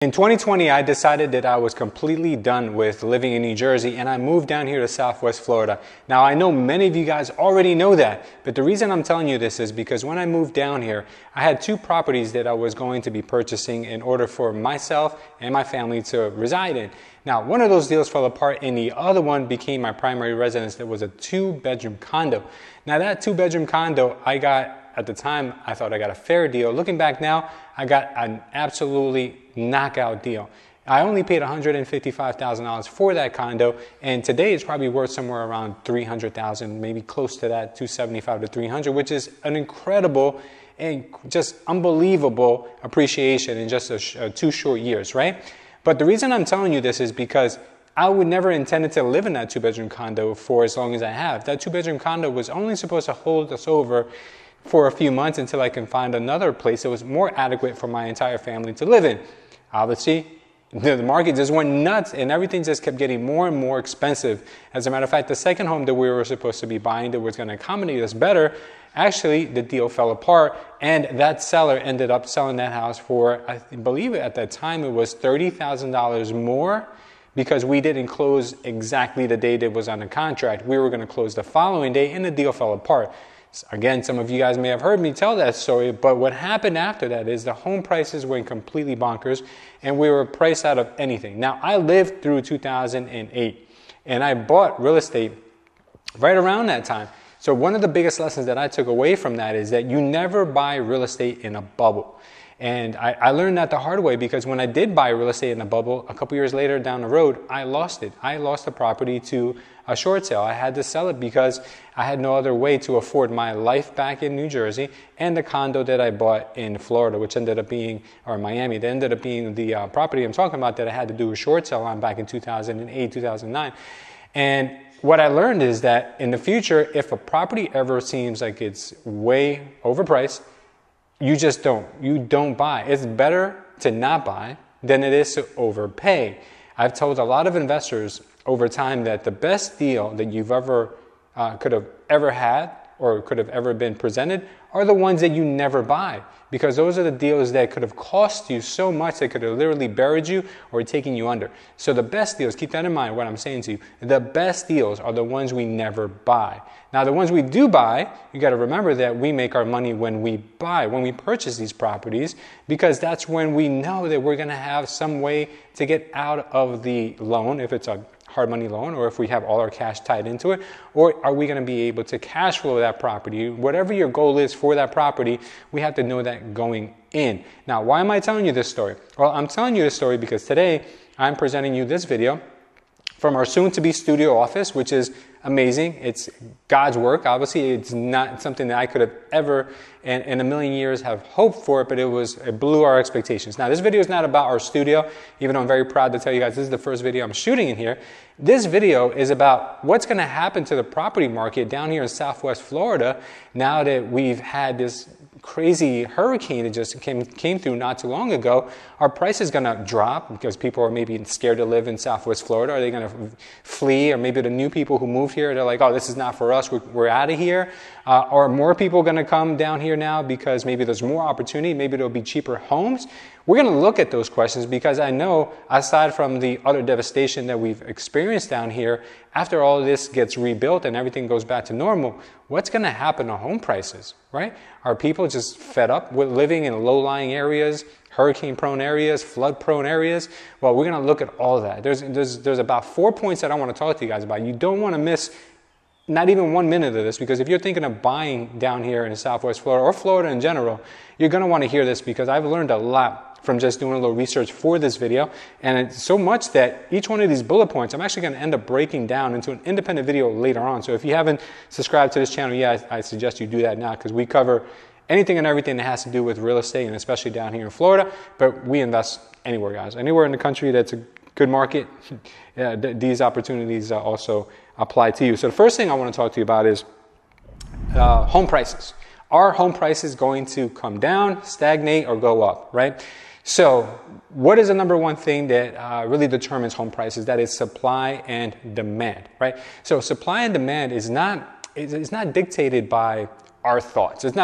In 2020, I decided that I was completely done with living in New Jersey and I moved down here to Southwest Florida. Now, I know many of you guys already know that, but the reason I'm telling you this is because when I moved down here, I had two properties that I was going to be purchasing in order for myself and my family to reside in. Now, one of those deals fell apart and the other one became my primary residence. That was a 2-bedroom condo. Now, that 2-bedroom condo I got at the time, I thought I got a fair deal. Looking back now, I got an absolutely knockout deal. I only paid $155,000 for that condo, and today it's probably worth somewhere around $300,000, maybe close to that, $275 to $300, which is an incredible and just unbelievable appreciation in just 2 short years, right? But the reason I'm telling you this is because I would never intended to live in that 2-bedroom condo for as long as I have. That 2-bedroom condo was only supposed to hold us over for a few months until I can find another place that was more adequate for my entire family to live in. Obviously, the market just went nuts and everything just kept getting more and more expensive. As a matter of fact, the second home that we were supposed to be buying that was going to accommodate us better, actually the deal fell apart and that seller ended up selling that house for, I believe at that time it was $30,000 more, because we didn't close exactly the day that it was on the contract. We were going to close the following day and the deal fell apart. Again, some of you guys may have heard me tell that story, but what happened after that is the home prices went completely bonkers and we were priced out of anything. Now, I lived through 2008 and I bought real estate right around that time. So one of the biggest lessons that I took away from that is that you never buy real estate in a bubble. And I learned that the hard way, because when I did buy real estate in a bubble, a couple years later down the road, I lost it. I lost the property to a short sale. I had to sell it because I had no other way to afford my life back in New Jersey and the condo that I bought in Florida, which ended up being, or Miami, that ended up being the property I'm talking about that I had to do a short sale on back in 2008, 2009. And what I learned is that in the future, if a property ever seems like it's way overpriced, you just don't. You don't buy. It's better to not buy than it is to overpay. I've told a lot of investors over time that the best deal that you've ever could have ever had or could have ever been presented are the ones that you never buy, because those are the deals that could have cost you so much they could have literally buried you or taken you under. So the best deals, keep that in mind what I'm saying to you, the best deals are the ones we never buy. Now the ones we do buy, you got to remember that we make our money when we buy, when we purchase these properties, because that's when we know that we're going to have some way to get out of the loan, if it's a hard money loan, or if we have all our cash tied into it, or are we going to be able to cash flow that property? Whatever your goal is for that property, we have to know that going in. Now, why am I telling you this story? Well, I'm telling you this story because today I'm presenting you this video from our soon-to-be studio office, which is amazing. It's God's work. Obviously, it's not something that I could have ever in a million years have hoped for, but it blew our expectations. Now, this video is not about our studio, even though I'm very proud to tell you guys this is the first video I'm shooting in here. This video is about what's going to happen to the property market down here in Southwest Florida now that we've had this crazy hurricane that just came through not too long ago. Our price is going to drop because people are maybe scared to live in Southwest Florida. Are they going to flee? Or maybe the new people who move here, they're like, oh, this is not for us. We're out of here. Are more people going to come down here now because maybe there's more opportunity? Maybe there'll be cheaper homes? We're going to look at those questions because I know, aside from the utter devastation that we've experienced down here, after all this gets rebuilt and everything goes back to normal, what's going to happen to home prices, right? Are people just fed up with living in low-lying areas, hurricane-prone areas, flood-prone areas? Well, we're going to look at all of that. There's about 4 points that I want to talk to you guys about. You don't want to miss not even 1 minute of this, because if you're thinking of buying down here in Southwest Florida or Florida in general, you're going to want to hear this, because I've learned a lot from just doing a little research for this video. And it's so much that each one of these bullet points, I'm actually going to end up breaking down into an independent video later on. So if you haven't subscribed to this channel yet, I suggest you do that now, because we cover anything and everything that has to do with real estate, and especially down here in Florida. But we invest anywhere, guys. Anywhere in the country that's a good market, these opportunities also apply to you. So the first thing I want to talk to you about is home prices. Are home prices going to come down, stagnate, or go up, right? So what is the number one thing that really determines home prices? That is supply and demand, right? So supply and demand is not dictated by our thoughts. It's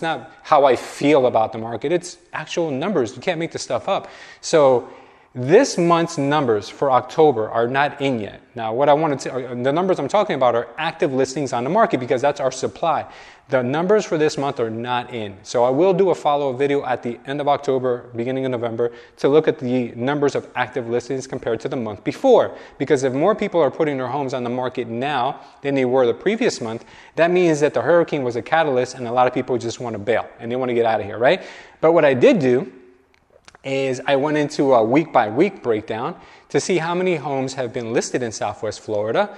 not how I feel about the market. It's actual numbers. You can't make this stuff up. So This month's numbers for October are not in yet. Now, what I wanted to, the numbers I'm talking about are active listings on the market because that's our supply. The numbers for this month are not in. So I will do a follow-up video at the end of October, beginning of November, to look at the numbers of active listings compared to the month before. Because if more people are putting their homes on the market now than they were the previous month, that means that the hurricane was a catalyst and a lot of people just want to bail and they want to get out of here, right? But what I did do is I went into a week-by-week breakdown to see how many homes have been listed in Southwest Florida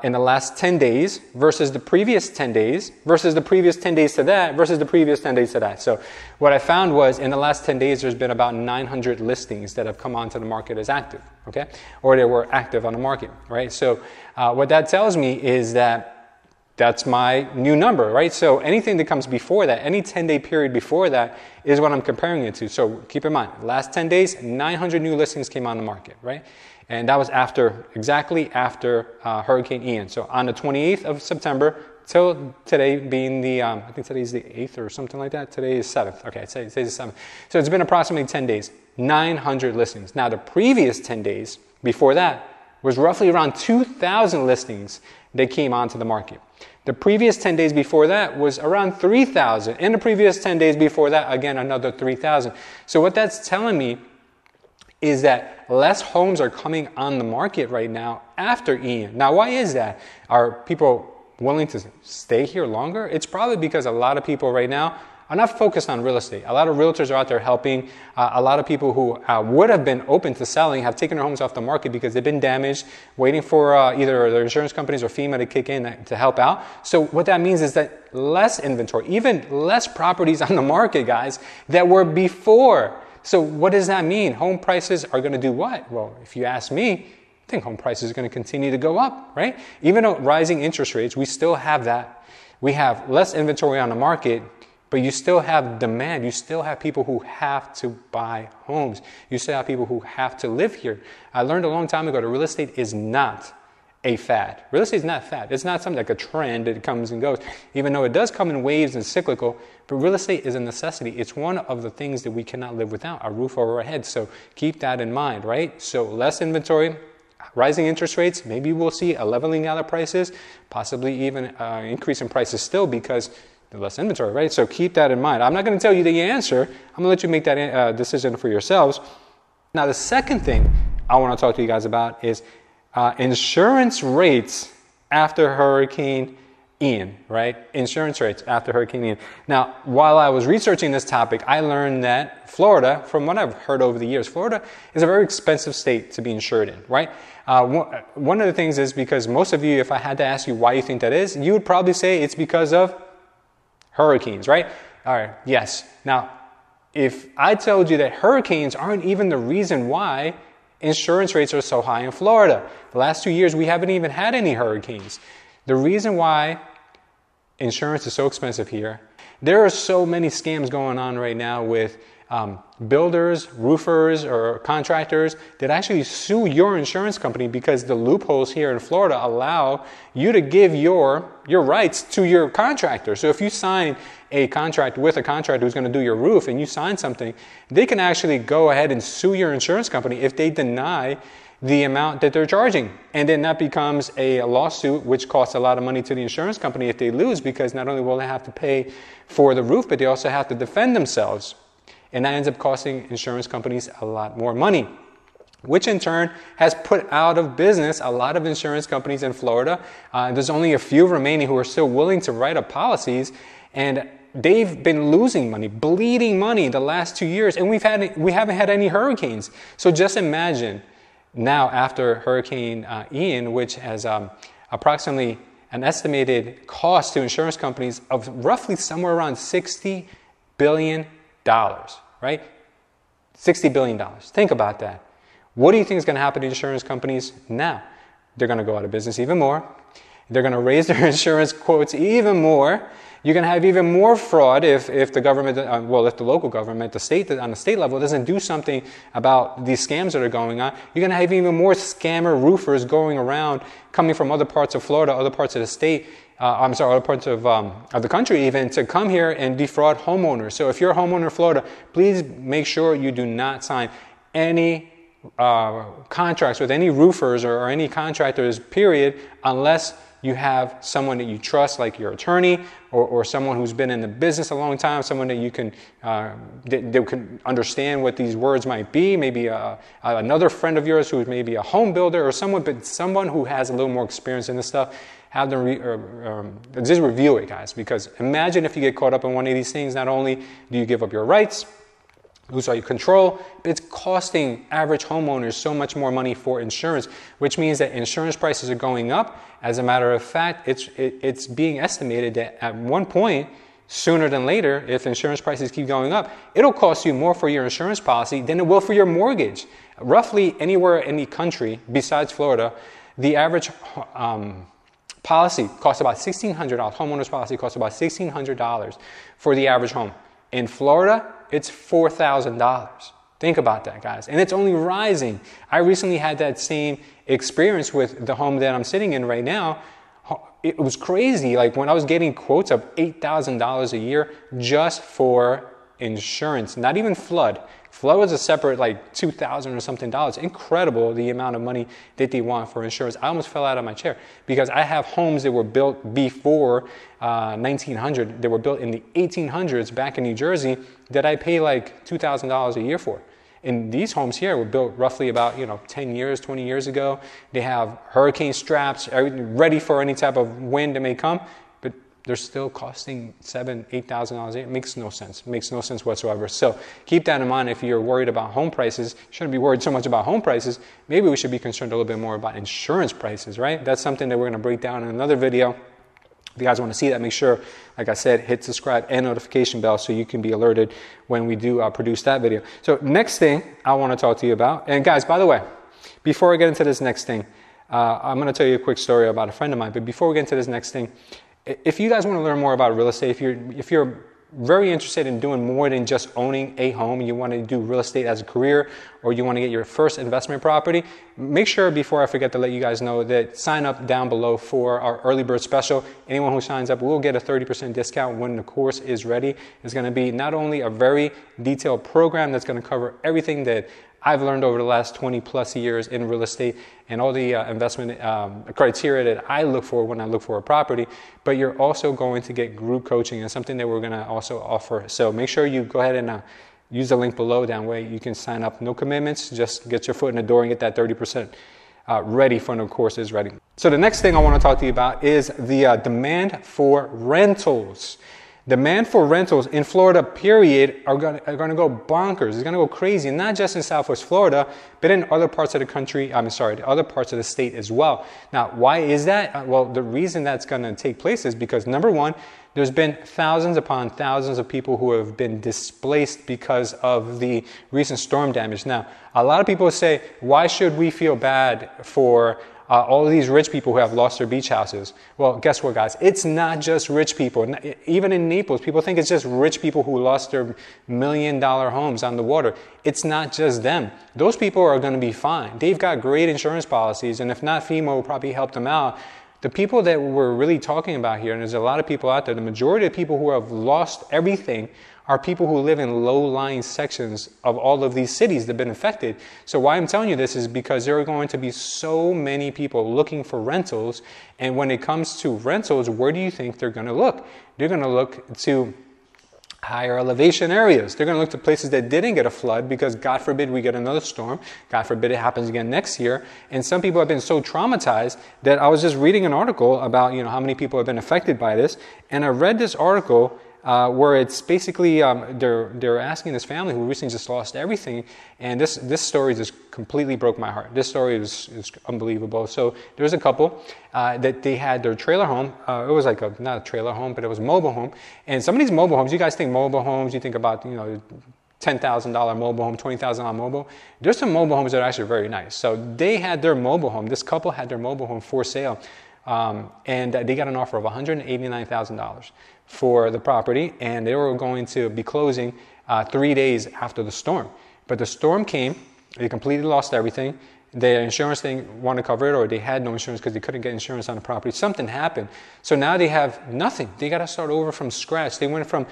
in the last 10 days versus the previous 10 days versus the previous 10 days to that versus the previous 10 days to that. So what I found was in the last 10 days, there's been about 900 listings that have come onto the market as active, okay? Or they were active on the market, right? So what that tells me is that that's my new number, right? So anything that comes before that, any 10-day period before that is what I'm comparing it to. So keep in mind, last 10 days, 900 new listings came on the market, right? And that was exactly after Hurricane Ian. So on the 28th of September till today being the, I think today's the 8th or something like that. Today is 7th. Okay, today's the 7th. So it's been approximately 10 days, 900 listings. Now the previous 10 days before that was roughly around 2,000 listings that came onto the market. The previous 10 days before that was around 3,000. And the previous 10 days before that, again, another 3,000. So what that's telling me is that less homes are coming on the market right now after Ian. Now, why is that? Are people willing to stay here longer? It's probably because a lot of people right now are not focused on real estate. A lot of realtors are out there helping. A lot of people who would have been open to selling have taken their homes off the market because they've been damaged, waiting for either their insurance companies or FEMA to kick in to help out. So what that means is that less inventory, even less properties on the market, guys, that were before. So what does that mean? Home prices are going to do what? Well, if you ask me, I think home prices are going to continue to go up, right? Even though rising interest rates, we still have that. We have less inventory on the market, but you still have demand. You still have people who have to buy homes. You still have people who have to live here. I learned a long time ago that real estate is not a fad. Real estate is not a fad. It's not something like a trend that comes and goes, even though it does come in waves and cyclical, but real estate is a necessity. It's one of the things that we cannot live without, a roof over our head. So keep that in mind, right? So less inventory, rising interest rates, maybe we'll see a leveling out of prices, possibly even increase in prices still because less inventory, right? So keep that in mind. I'm not going to tell you the answer. I'm going to let you make that decision for yourselves. Now, the second thing I want to talk to you guys about is insurance rates after Hurricane Ian, right? Insurance rates after Hurricane Ian. Now, while I was researching this topic, I learned that Florida, from what I've heard over the years, Florida is a very expensive state to be insured in, right? One of the things is because most of you, if I had to ask you why you think that is, you would probably say it's because of hurricanes, right? All right, yes. Now, if I told you that hurricanes aren't even the reason why insurance rates are so high in Florida, the last 2 years we haven't even had any hurricanes. The reason why insurance is so expensive here, there are so many scams going on right now with builders, roofers, or contractors that actually sue your insurance company because the loopholes here in Florida allow you to give your rights to your contractor. So if you sign a contract with a contractor who's going to do your roof and you sign something, they can actually go ahead and sue your insurance company if they deny the amount that they're charging. And then that becomes a lawsuit, which costs a lot of money to the insurance company if they lose, because not only will they have to pay for the roof, but they also have to defend themselves. And that ends up costing insurance companies a lot more money, which in turn has put out of business a lot of insurance companies in Florida. There's only a few remaining who are still willing to write up policies, and they've been losing money, bleeding money the last 2 years, and we haven't had any hurricanes. So just imagine now after Hurricane Ian, which has approximately an estimated cost to insurance companies of roughly somewhere around $60 billion, right? $60 billion. Think about that. What do you think is going to happen to insurance companies now? They're going to go out of business even more. They're going to raise their insurance quotes even more. You're going to have even more fraud if the government, if the local government, on the state level doesn't do something about these scams that are going on. You're going to have even more scammer roofers going around, coming from other parts of Florida, other parts of the state, other parts of the country even, to come here and defraud homeowners. So if you're a homeowner in Florida, please make sure you do not sign any contracts with any roofers or any contractors, period, unless you have someone that you trust, like your attorney or someone who's been in the business a long time, someone that you can that can understand what these words might be. Maybe another friend of yours who is maybe a home builder or someone, but someone who has a little more experience in this stuff. Have them just review it, guys, because imagine if you get caught up in one of these things. Not only do you give up your rights, lose all your control, but it's costing average homeowners so much more money for insurance, which means that insurance prices are going up. As a matter of fact, it's being estimated that at one point, sooner than later, if insurance prices keep going up, it'll cost you more for your insurance policy than it will for your mortgage. Roughly anywhere in the country besides Florida, the average policy costs about $1,600. Homeowners policy costs about $1,600 for the average home. In Florida, it's $4,000. Think about that, guys. And it's only rising. I recently had that same experience with the home that I'm sitting in right now. It was crazy. Like when I was getting quotes of $8,000 a year just for insurance, not even flood. Flood was a separate like $2,000 or something dollars. Incredible the amount of money that they want for insurance. I almost fell out of my chair because I have homes that were built before 1900. They were built in the 1800s back in New Jersey that I pay like $2,000 a year for. And these homes here were built roughly about 10 years, 20 years ago. They have hurricane straps, ready for any type of wind that may come. They're still costing $7,000, $8,000 a year. It makes no sense. It makes no sense whatsoever. So keep that in mind if you're worried about home prices. You shouldn't be worried so much about home prices. Maybe we should be concerned a little bit more about insurance prices, right? That's something that we're going to break down in another video. If you guys want to see that, make sure, like I said, hit subscribe and notification bell so you can be alerted when we do produce that video. So next thing I want to talk to you about, and guys, by the way, before I get into this next thing, I'm going to tell you a quick story about a friend of mine. But before we get into this next thing, if you guys want to learn more about real estate, if you're very interested in doing more than just owning a home, you want to do real estate as a career, or you want to get your first investment property, make sure before I forget to let you guys know that sign up down below for our early bird special. Anyone who signs up will get a 30% discount when the course is ready. It's going to be not only a very detailed program that's going to cover everything that I've learned over the last 20 plus years in real estate and all the investment criteria that I look for when I look for a property, but you're also going to get group coaching and something that we're going to also offer. So make sure you go ahead and use the link below. That way you can sign up, no commitments, just get your foot in the door and get that 30% ready for when the course is ready. So the next thing I want to talk to you about is the demand for rentals. Demand for rentals in Florida, period, are going to go bonkers. It's going to go crazy, not just in Southwest Florida, but in other parts of the country, other parts of the state as well. Now, why is that? Well, the reason that's going to take place is because, number one, there's been thousands upon thousands of people who have been displaced because of the recent storm damage. Now, a lot of people say, why should we feel bad for all of these rich people who have lost their beach houses? Well, guess what, guys? It's not just rich people. Even in Naples, people think it's just rich people who lost their $1 million homes on the water. It's not just them. Those people are going to be fine. They've got great insurance policies, and if not, FEMA will probably help them out. The people that we're really talking about here, and there's a lot of people out there, the majority of people who have lost everything are people who live in low-lying sections of all of these cities that have been affected. So why I'm telling you this is because there are going to be so many people looking for rentals. And when it comes to rentals, where do you think they're going to look? They're going to look to higher elevation areas. They're going to look to places that didn't get a flood because, God forbid, we get another storm. God forbid it happens again next year. And some people have been so traumatized that I was just reading an article about, how many people have been affected by this. And I read this article where it's basically they're asking this family who recently just lost everything, and this story just completely broke my heart. This story is unbelievable. So there's a couple that they had their trailer home. It was like not a trailer home, but it was a mobile home. And some of these mobile homes, you guys think mobile homes, you think about $10,000 mobile home, $20,000 mobile. There's some mobile homes that are actually very nice. So they had their mobile home. This couple had their mobile home for sale. And they got an offer of $189,000 for the property, and they were going to be closing 3 days after the storm. But the storm came, they completely lost everything. Their insurance didn't want to cover it, or they had no insurance because they couldn't get insurance on the property. Something happened. So now they have nothing. They got to start over from scratch. They went from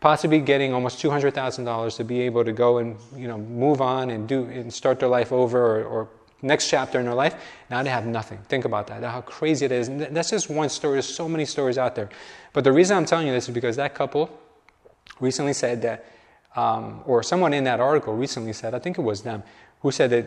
possibly getting almost $200,000 to be able to go and, you know, move on and start their life over, or next chapter in their life. Now they have nothing. Think about that, how crazy it is. And that's just one story. There's so many stories out there. But the reason I'm telling you this is because that couple recently said that, or someone in that article recently said, I think it was them, who said that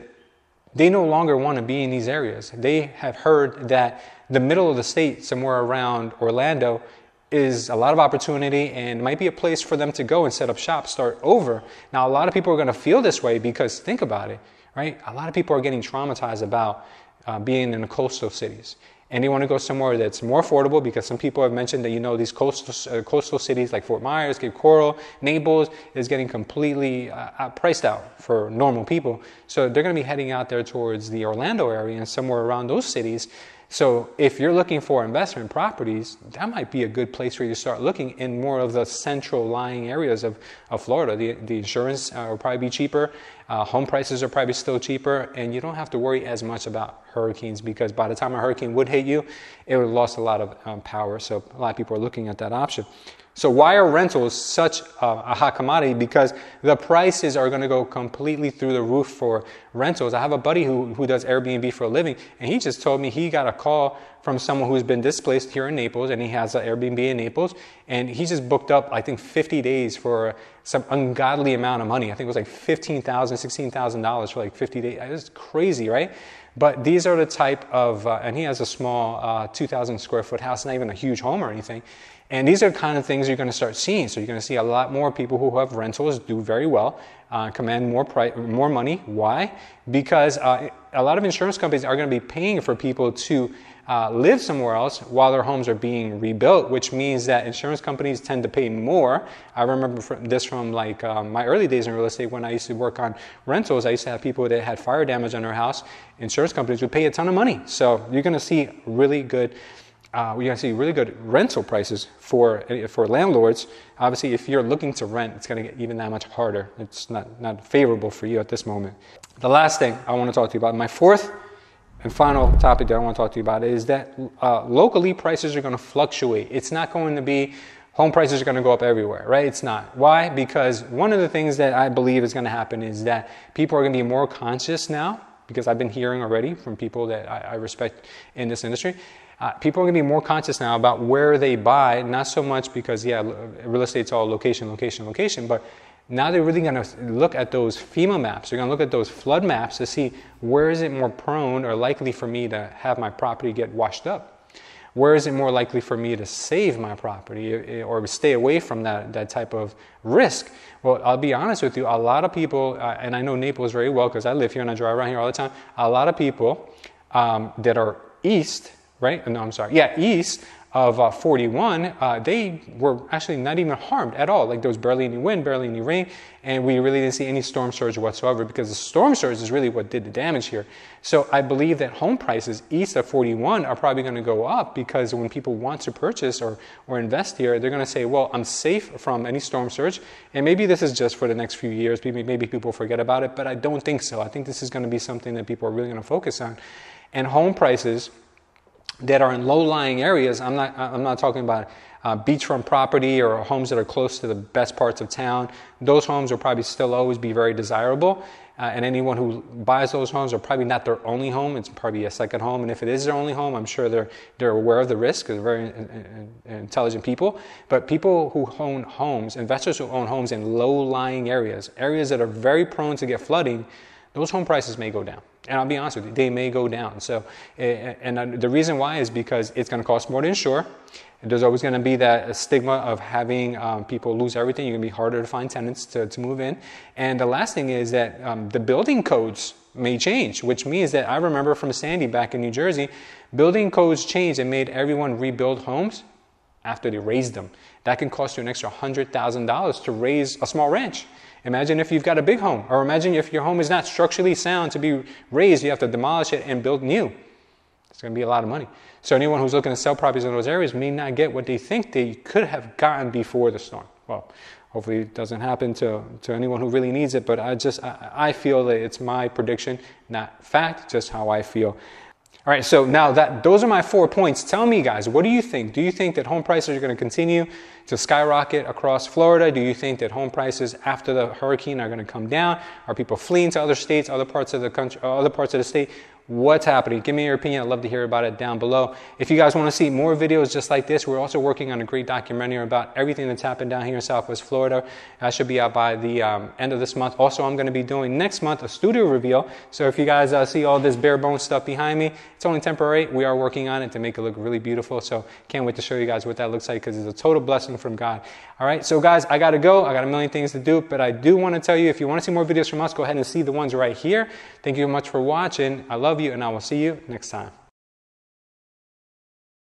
they no longer want to be in these areas. They have heard that the middle of the state, somewhere around Orlando, is a lot of opportunity and might be a place for them to go and set up shop, start over. Now, a lot of people are going to feel this way because think about it, right? A lot of people are getting traumatized about being in the coastal cities. And they want to go somewhere that's more affordable, because some people have mentioned that, you know, these coastal cities like Fort Myers, Cape Coral, Naples is getting completely priced out for normal people. So they're going to be heading out there towards the Orlando area and somewhere around those cities. So if you're looking for investment properties, that might be a good place for you to start looking in more of the central lying areas of Florida. The insurance will probably be cheaper. Home prices are probably still cheaper, and you don't have to worry as much about hurricanes, because by the time a hurricane would hit you, it would have lost a lot of power. So a lot of people are looking at that option. So why are rentals such a hot commodity? Because the prices are going to go completely through the roof for rentals. I have a buddy who does Airbnb for a living, and he just told me he got a call from someone who's been displaced here in Naples, and he has an Airbnb in Naples, and he just booked up, I think, 50 days for some ungodly amount of money. I think it was like $15,000, $16,000 for like 50 days. It's crazy, right? But these are the type of, and he has a small 2,000 square foot house, not even a huge home or anything. And these are the kind of things you're going to start seeing. So you're going to see a lot more people who have rentals do very well, command more money. Why? Because a lot of insurance companies are going to be paying for people to live somewhere else while their homes are being rebuilt, which means that insurance companies tend to pay more. I remember this from like my early days in real estate when I used to work on rentals. I used to have people that had fire damage on their house. Insurance companies would pay a ton of money. So you're going to see really good rental prices for landlords. Obviously, if you're looking to rent, it's going to get even that much harder. It's not favorable for you at this moment. The last thing I want to talk to you about, my fourth and final topic that I want to talk to you about, is that locally prices are going to fluctuate. It's not going to be home prices are going to go up everywhere, right? It's not. Why? Because one of the things that I believe is going to happen is that people are going to be more conscious now, because I've been hearing already from people that I respect in this industry. People are going to be more conscious now about where they buy, not so much because, real estate's all location, but now they're really going to look at those FEMA maps. They're going to look at those flood maps to see where is it more prone or likely for me to have my property get washed up? Where is it more likely for me to save my property or stay away from that type of risk? Well, I'll be honest with you, a lot of people, and I know Naples very well because I live here and I drive around here all the time, a lot of people that are east, right? No, I'm sorry. Yeah, east of 41, they were actually not even harmed at all. Like there was barely any wind, barely any rain, and we really didn't see any storm surge whatsoever, because the storm surge is really what did the damage here. So I believe that home prices east of 41 are probably going to go up, because when people want to purchase or invest here, they're going to say, well, I'm safe from any storm surge. And maybe this is just for the next few years. Maybe people forget about it, but I don't think so. I think this is going to be something that people are really going to focus on. And home prices that are in low-lying areas, I'm not talking about beachfront property or homes that are close to the best parts of town. Those homes will probably still always be very desirable, and anyone who buys those homes are probably not their only home. It's probably a second home, and if it is their only home, I'm sure they're aware of the risk, because they're very intelligent people. But people who own homes, investors who own homes in low-lying areas that are very prone to get flooding, those home prices may go down. And I'll be honest with you, they may go down. So, and the reason why is because it's going to cost more to insure. There's always going to be that stigma of having people lose everything. You're going to be harder to find tenants to move in. And the last thing is that the building codes may change, which means that I remember from Sandy back in New Jersey, building codes changed and made everyone rebuild homes after they raised them. That can cost you an extra $100,000 to raise a small ranch. Imagine if you've got a big home, or imagine if your home is not structurally sound to be raised, you have to demolish it and build new. It's going to be a lot of money. So anyone who's looking to sell properties in those areas may not get what they think they could have gotten before the storm. Well, hopefully it doesn't happen to anyone who really needs it, but I feel that it's my prediction, not fact, just how I feel. All right, so now that those are my 4 points. Tell me, guys, what do you think? Do you think that home prices are going to continue to skyrocket across Florida? Do you think that home prices after the hurricane are going to come down? Are people fleeing to other states, other parts of the country, other parts of the state? What's happening? Give me your opinion. I'd love to hear about it down below. If you guys want to see more videos just like this, we're also working on a great documentary about everything that's happened down here in Southwest Florida. That should be out by the end of this month. Also, I'm going to be doing next month a studio reveal. So if you guys see all this bare bones stuff behind me, it's only temporary. We are working on it to make it look really beautiful. So can't wait to show you guys what that looks like because it's a total blessing from God. All right, so guys, I got to go. I got a million things to do, but I do want to tell you, if you want to see more videos from us, go ahead and see the ones right here. Thank you so much for watching. I love you, and I will see you next time.